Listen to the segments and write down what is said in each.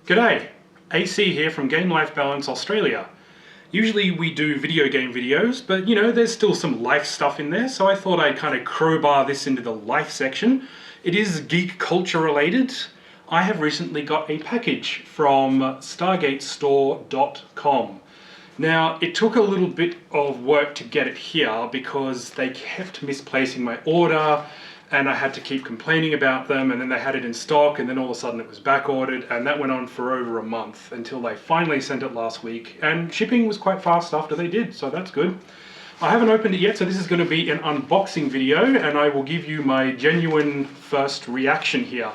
G'day, AC here from Game Life Balance Australia. Usually we do video game videos, but you know, there's still some life stuff in there, so I thought I'd kind of crowbar this into the life section. It is geek culture related. I have recently got a package from stargatestore.com. Now, it took a little bit of work to get it here because they kept misplacing my order and I had to keep complaining about them, and then they had it in stock and then all of a sudden it was back ordered, and that went on for over a month until they finally sent it last week, and shipping was quite fast after they did, so that's good. I haven't opened it yet, so this is going to be an unboxing video and I will give you my genuine first reaction here.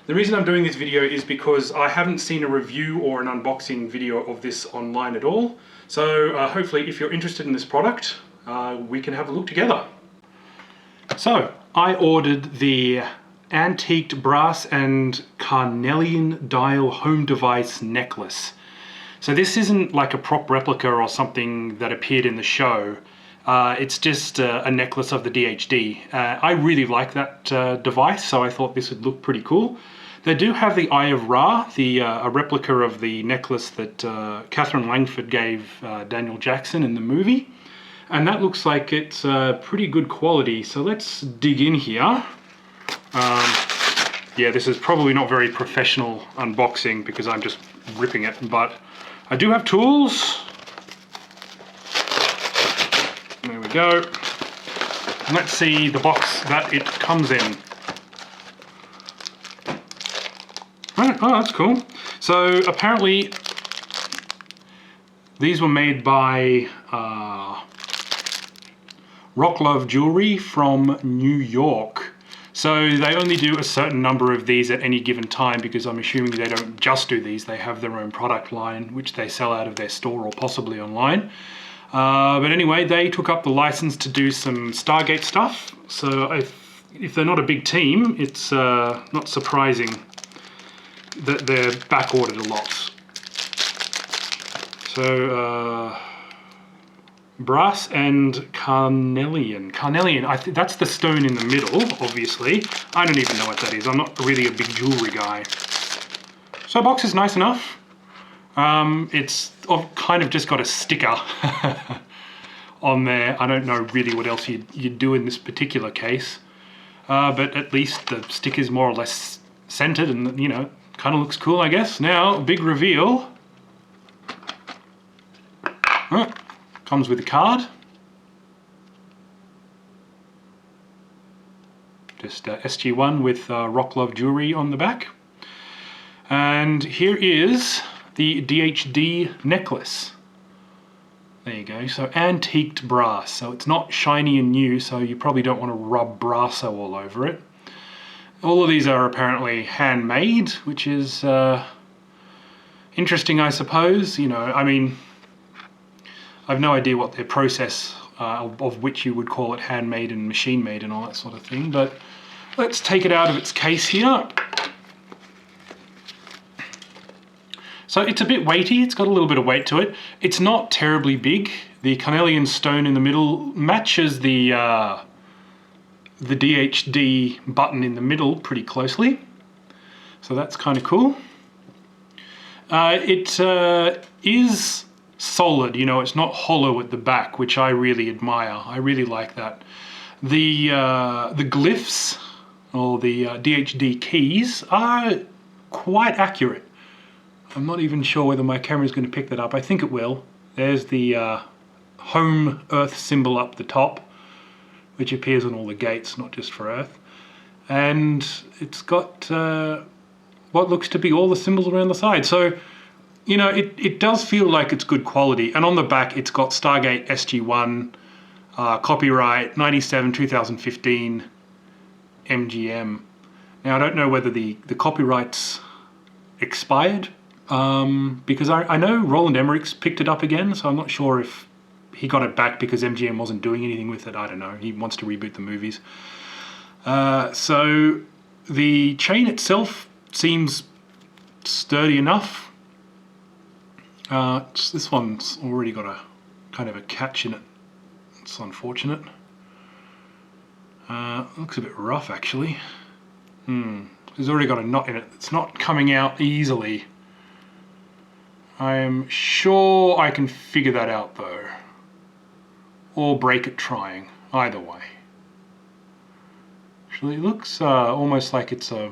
The reason I'm doing this video is because I haven't seen a review or an unboxing video of this online at all. So hopefully if you're interested in this product, we can have a look together. So I ordered the antiqued brass and carnelian dial home device necklace. So this isn't like a prop replica or something that appeared in the show. It's just a necklace of the DHD. I really like that device, so I thought this would look pretty cool. They do have the Eye of Ra, a replica of the necklace that Catherine Langford gave Daniel Jackson in the movie. And that looks like it's pretty good quality, so let's dig in here. Yeah, this is probably not very professional unboxing because I'm just ripping it, but I do have tools. There we go. And let's see the box that it comes in. Oh, that's cool. So apparently these were made by Rock Love Jewelry from New York. So they only do a certain number of these at any given time, because I'm assuming they don't just do these, they have their own product line which they sell out of their store or possibly online. But anyway, they took up the license to do some Stargate stuff, so if they're not a big team, it's not surprising that they're back ordered a lot. So brass and carnelian. Carnelian, that's the stone in the middle, obviously. I don't even know what that is. I'm not really a big jewelry guy. So box is nice enough. It's kind of just got a sticker on there. I don't know really what else you'd do in this particular case. But at least the sticker's more or less centered and, you know, kind of looks cool, I guess. Now, big reveal. Comes with a card. Just SG1 with Rock Love Jewelry on the back. And here is the DHD necklace. There you go. So antiqued brass. So it's not shiny and new, so you probably don't want to rub Brasso all over it. All of these are apparently handmade, which is interesting, I suppose. You know, I mean, I've no idea what their process of which you would call it handmade and machine made and all that sort of thing, but let's take it out of its case here. So it's a bit weighty, it's got a little bit of weight to it. It's not terribly big. The carnelian stone in the middle matches the DHD button in the middle pretty closely. So that's kind of cool. It is solid, you know, it's not hollow at the back, which I really admire. I really like that. The glyphs, or the DHD keys, are quite accurate. I'm not even sure whether my camera is going to pick that up. I think it will. There's the home Earth symbol up the top, which appears on all the gates, not just for Earth. And it's got what looks to be all the symbols around the side. So, you know, it does feel like it's good quality. And on the back, it's got Stargate SG1, copyright 97-2015 MGM. Now, I don't know whether the copyright's expired, because I know Roland Emmerich's picked it up again, so I'm not sure if he got it back because MGM wasn't doing anything with it. I don't know. He wants to reboot the movies. So the chain itself seems sturdy enough. This one's already got a kind of a catch in it. It's unfortunate. Looks a bit rough actually. It's already got a knot in it. It's not coming out easily. I am sure I can figure that out though. Or break it trying, either way. Actually, it looks almost like it's a...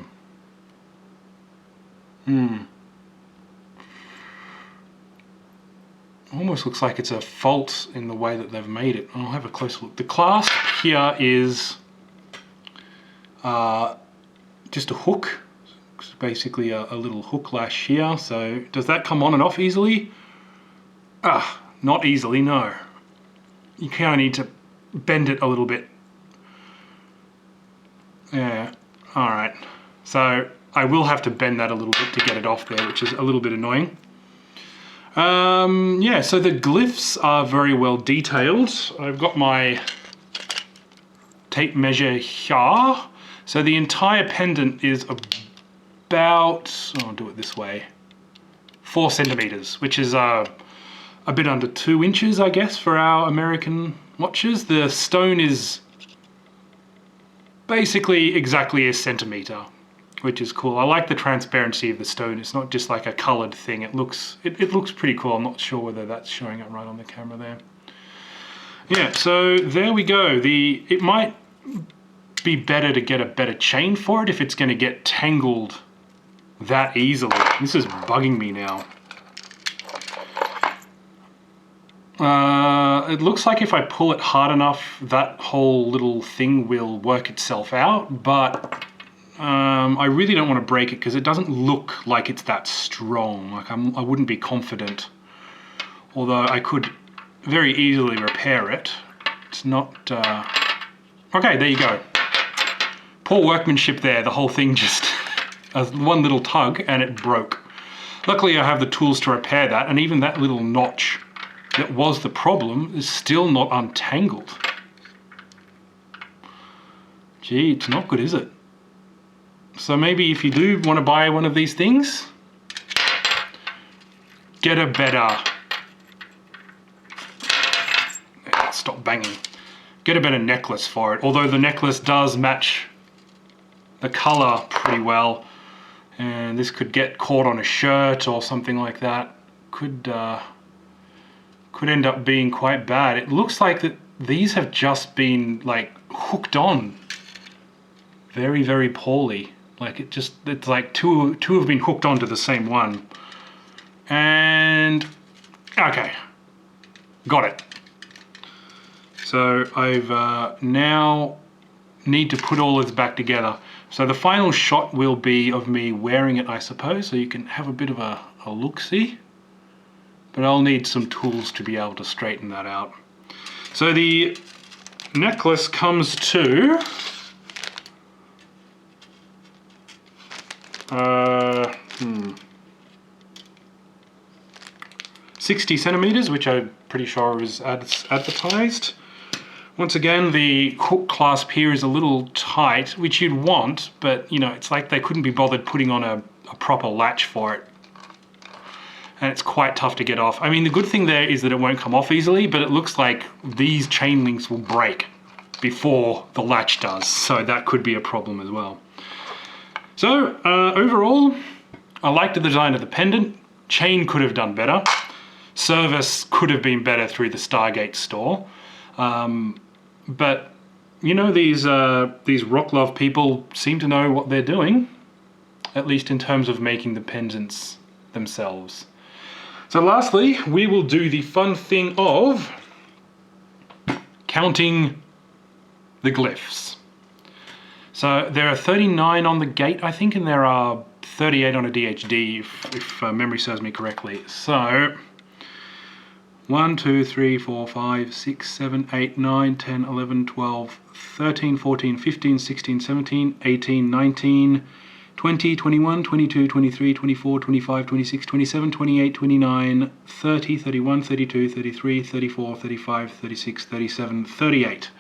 Almost looks like it's a fault in the way that they've made it. I'll have a closer look. The clasp here is just a hook. It's basically a little hook lash here. So does that come on and off easily? Not easily, no. You kind of need to bend it a little bit. Yeah, all right. So I will have to bend that a little bit to get it off there, which is a little bit annoying. Yeah, so the glyphs are very well detailed. I've got my tape measure here. So the entire pendant is about, I'll do it this way, 4 centimeters, which is a bit under 2 inches, I guess, for our American watches. The stone is basically exactly a centimeter, which is cool. I like the transparency of the stone. It's not just like a colored thing. It looks pretty cool. I'm not sure whether that's showing up right on the camera there. Yeah, so there we go. It might be better to get a better chain for it if it's going to get tangled that easily. This is bugging me now. It looks like if I pull it hard enough, that whole little thing will work itself out, but I really don't want to break it because it doesn't look like it's that strong. Like I wouldn't be confident, although I could very easily repair it. It's not... Okay, there you go. Poor workmanship there. The whole thing just... one little tug and it broke. Luckily I have the tools to repair that, and even that little notch that was the problem is still not untangled. Gee, it's not good, is it? So maybe if you do want to buy one of these things, get a better... Stop banging. Get a better necklace for it. Although the necklace does match the color pretty well, and this could get caught on a shirt or something like that. Could end up being quite bad. It looks like that these have just been like hooked on very, very poorly. Like it's like two have been hooked onto the same one. And okay, got it. So I've now need to put all this back together. So the final shot will be of me wearing it, I suppose, so you can have a bit of a look-see. But I'll need some tools to be able to straighten that out. So the necklace comes to 60 centimeters, which I'm pretty sure is advertised. Once again, the hook clasp here is a little tight, which you'd want, but you know, it's like they couldn't be bothered putting on a proper latch for it. And it's quite tough to get off. I mean, the good thing there is that it won't come off easily, but it looks like these chain links will break before the latch does, so that could be a problem as well. So overall, I like the design of the pendant. Chain could have done better. Service could have been better through the Stargate store. But you know, these Rock Love people seem to know what they're doing, at least in terms of making the pendants themselves. So lastly, we will do the fun thing of counting the glyphs. So there are 39 on the gate, I think, and there are 38 on a DHD, if memory serves me correctly. So 1, 2, 3, 4, 5, 6, 7, 8, 9, 10, 11, 12, 13, 14, 15, 16, 17, 18, 19, 20, 21, 22, 23, 24, 25, 26, 27, 28, 29, 30, 31, 32, 33, 34, 35, 36, 37, 38.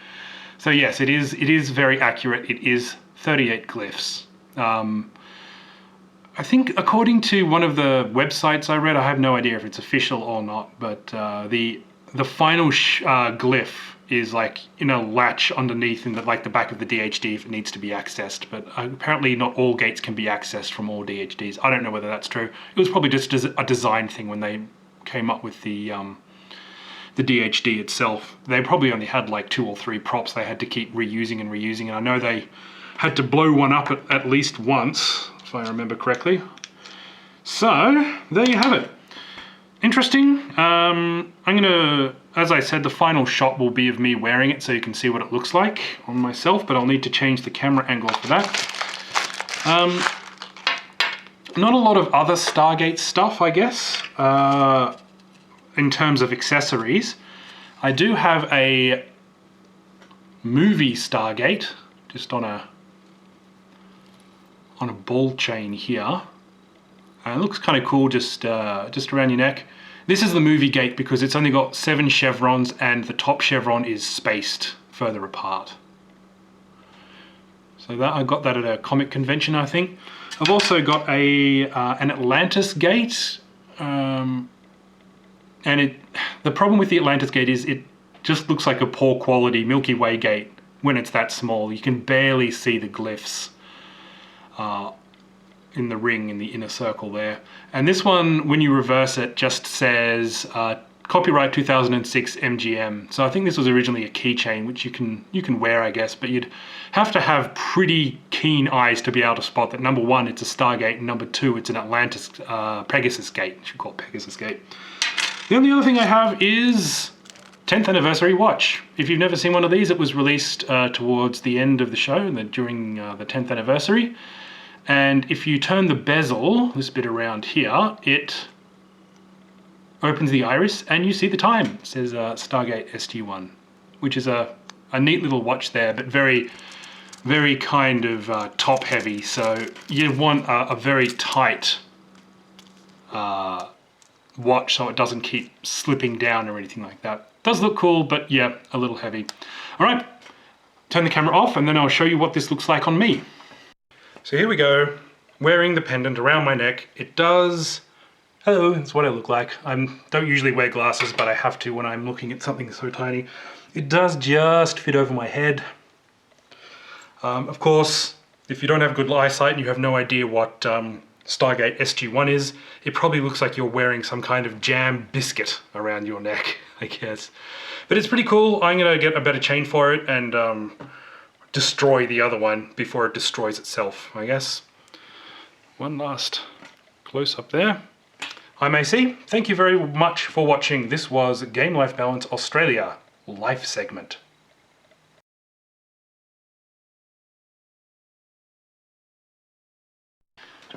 So yes, it is very accurate. It is 38 glyphs. I think according to one of the websites I read, I have no idea if it's official or not, but the final glyph is like in a latch underneath in the, like the back of the DHD if it needs to be accessed, but apparently not all gates can be accessed from all DHDs. I don't know whether that's true. It was probably just a design thing when they came up with the DHD itself. They probably only had like 2 or 3 props they had to keep reusing and reusing, and I know they had to blow one up at least once, if I remember correctly. So, there you have it. Interesting. I'm gonna, as I said, the final shot will be of me wearing it so you can see what it looks like on myself, but I'll need to change the camera angle for that. Not a lot of other Stargate stuff, I guess, in terms of accessories. I do have a movie Stargate, just on a ball chain here. It looks kind of cool, just around your neck. This is the movie gate because it's only got 7 chevrons and the top chevron is spaced further apart. So that I got that at a comic convention, I think. I've also got an Atlantis gate, and the problem with the Atlantis gate is it just looks like a poor quality Milky Way gate when it's that small. You can barely see the glyphs in the ring in the inner circle there. And this one, when you reverse it, just says copyright 2006 MGM. So I think this was originally a keychain, which you can wear, I guess, but you'd have to have pretty keen eyes to be able to spot that. Number 1, it's a Stargate, and number 2, it's an Atlantis Pegasus gate. You should call it Pegasus gate. The only other thing I have is 10th anniversary watch. If you've never seen one of these, it was released towards the end of the show, during the 10th anniversary. And if you turn the bezel, this bit around here, it opens the iris and you see the time. It says Stargate SG1, which is a neat little watch there, but very, very kind of top heavy. So you want a very tight watch so it doesn't keep slipping down or anything like that. Does look cool, but yeah, a little heavy. All right, turn the camera off and then I'll show you what this looks like on me. So here we go, wearing the pendant around my neck. It does, hello, that's what I look like. I don't usually wear glasses, but I have to when I'm looking at something so tiny. It does just fit over my head. Of course, if you don't have good eyesight and you have no idea what Stargate SG1 is, it probably looks like you're wearing some kind of jam biscuit around your neck, I guess. But it's pretty cool. I'm gonna get a better chain for it and destroy the other one before it destroys itself, I guess. One last close up there. I'm AC. Thank you very much for watching. This was Game Life Balance Australia Life segment.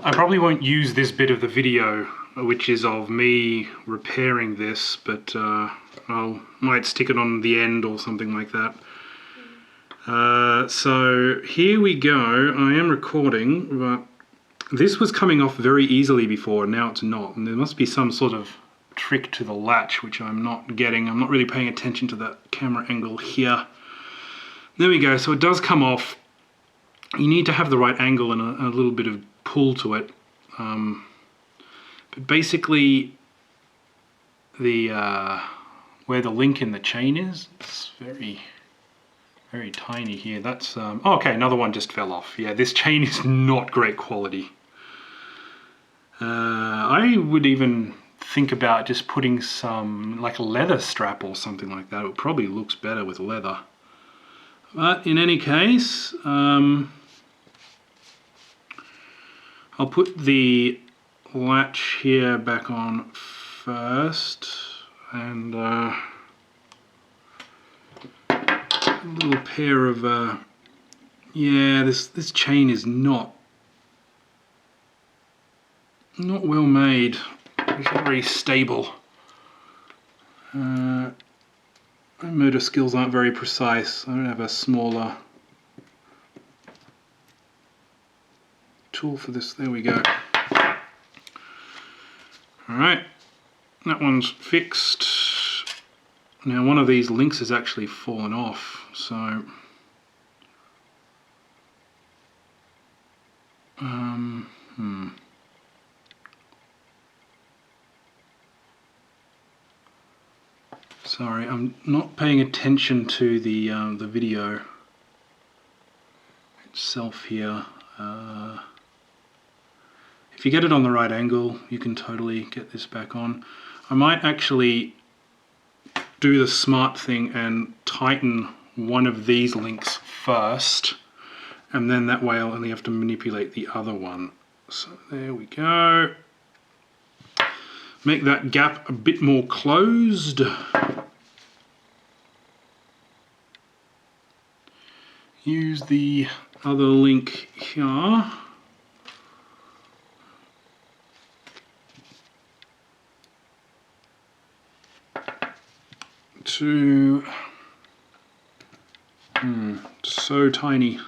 I probably won't use this bit of the video, which is of me repairing this, but I might stick it on the end or something like that. So here we go. I am recording, but this was coming off very easily before, and now it's not. And there must be some sort of trick to the latch, which I'm not getting. I'm not really paying attention to the camera angle here. There we go. So it does come off. You need to have the right angle and a little bit of pull to it. But basically, where the link in the chain is, it's very tiny here. That's oh, okay, another one just fell off. Yeah, this chain is not great quality. I would even think about just putting some, like a leather strap or something like that. It probably looks better with leather. But in any case, I'll put the latch here back on first, and a little pair of yeah, this chain is not well made. It's not very stable. My motor skills aren't very precise. I don't have a smaller tool for this. There we go. Alright, that one's fixed. Now one of these links has actually fallen off, so Sorry, I'm not paying attention to the video itself here. If you get it on the right angle, you can totally get this back on. I might actually do the smart thing and tighten one of these links first, and then that way I'll only have to manipulate the other one. So there we go. Make that gap a bit more closed. Use the other link here to so tiny.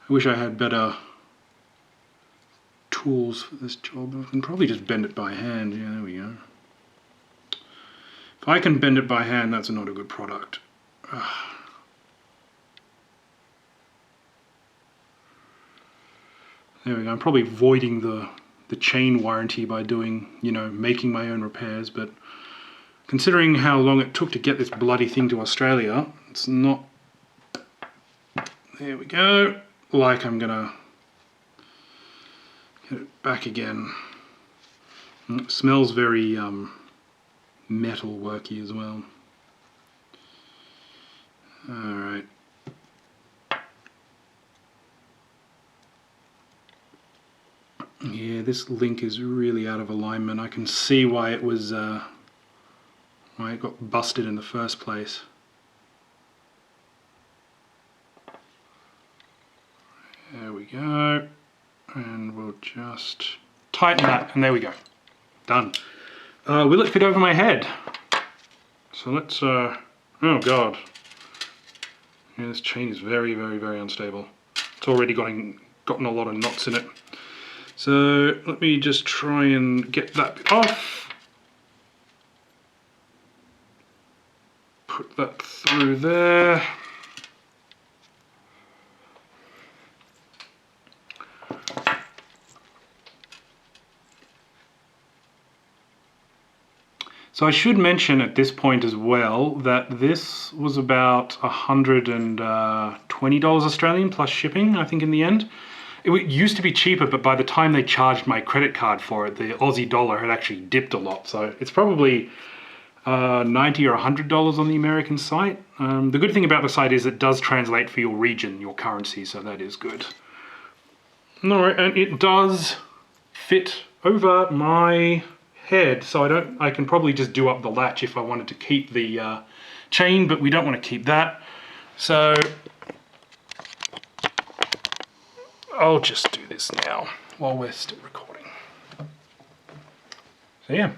I wish I had better tools for this job. I can probably just bend it by hand. Yeah, there we go. If I can bend it by hand, that's not a good product. There we go. I'm probably voiding the chain warranty by doing, you know, making my own repairs, but considering how long it took to get this bloody thing to Australia, it's not, there we go, like I'm gonna get it back again. It smells very metal worky as well. Alright. Yeah, this link is really out of alignment. I can see why it was why it got busted in the first place. There we go, and we'll just tighten that, and there we go, done. Will it fit over my head? So let's, oh god, yeah, this chain is very, very, very unstable. It's already gotten a lot of knots in it. So let me just try and get that bit off. Put that through there. So I should mention at this point as well that this was about $120 Australian plus shipping, I think, in the end. It used to be cheaper, but by the time they charged my credit card for it, the Aussie dollar had actually dipped a lot. So it's probably $90 or $100 on the American site. The good thing about the site is it does translate for your region, your currency, so that is good. All right, and it does fit over my head, so I can probably just do up the latch if I wanted to keep the chain, but we don't want to keep that. So I'll just do this now while we're still recording. So yeah.